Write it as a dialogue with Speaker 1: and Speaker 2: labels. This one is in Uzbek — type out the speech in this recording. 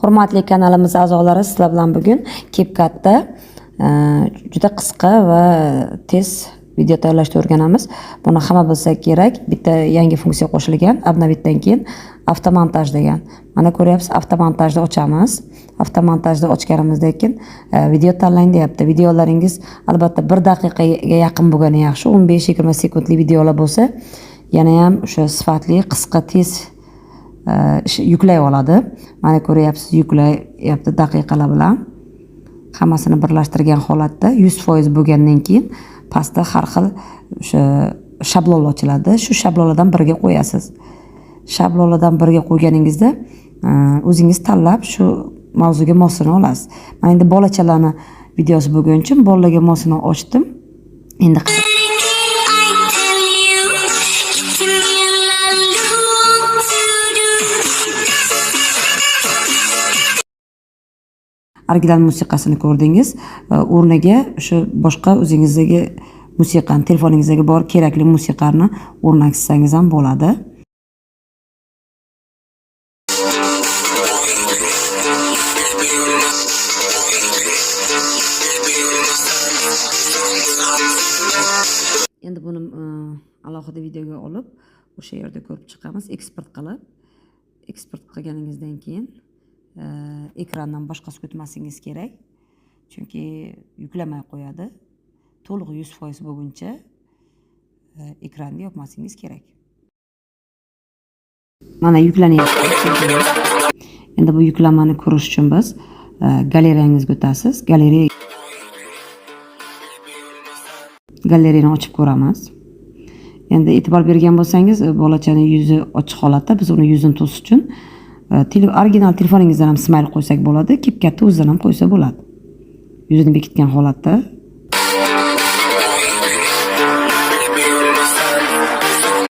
Speaker 1: Hurmatli kanalimiz a'zolari, sizlar bilan bugun CapCut'da juda qisqa va tez video tayyorlashni o'rganamiz. Buni hamma bilsa kerak. Bitta yangi funksiya qo'shilgan. Obnovitdan keyin avtomontaj degan. Mana ko'ryapsiz, avtomontajni ochamiz. Avtomontajni ochganimizdan keyin video tanlang deyapti. Videolaringiz albatta 1 daqiqaga yaqin bo'lgani yaxshi. 15-20 sekundli videolar bo'lsa, yana ham o'sha sifatli, qisqa, tez yuklay oladi. Mana ko'ryapsiz, yuklayapti daqiqalar bilan. Hammasini birlashtirgan holatda 100% bo'lgandan keyin pastda har xil o'sha shablonlar ochiladi. Shu shablonlardan biriga qo'yasiz. Shablonlardan biriga qo'yganingizda o'zingiz tanlab shu mavzuga mosini olasiz. Mana endi bolachalarning videosi bo'lgani uchun bolalarga mosini ochdim. Endi original musiqasini ko'rdingiz. O'rniga shu boshqa o'zingizdagi musiqani, telefoningizdagi bor kerakli musiqani o'rnatsangiz ham bo'ladi. Endi buni alohida videoga olib, o'sha yerda ko'rib chiqamiz, eksport qilib. Eksport qilganingizdan keyin ekrandan boshqasi o'tmasingiz kerak. Chunki yuklamay qo'yadi. To'liq 100% bo'lguncha ekranni yopmasingiz kerak. Mana yuklanyapti. Endi bu yuklamani ko'rish uchun biz galereyangizga o'tasiz. Galereyani ochib ko'ramiz. Endi e'tibor bergan bo'lsangiz, bolachaning yuzi ochiq holatda biz uni yuzini to'sish uchun original telefoningizdan ham smile qo'ysak bo'ladi, CapCut'da o'zidan ham qo'ysa bo'ladi. Yuzini bekitgan holatda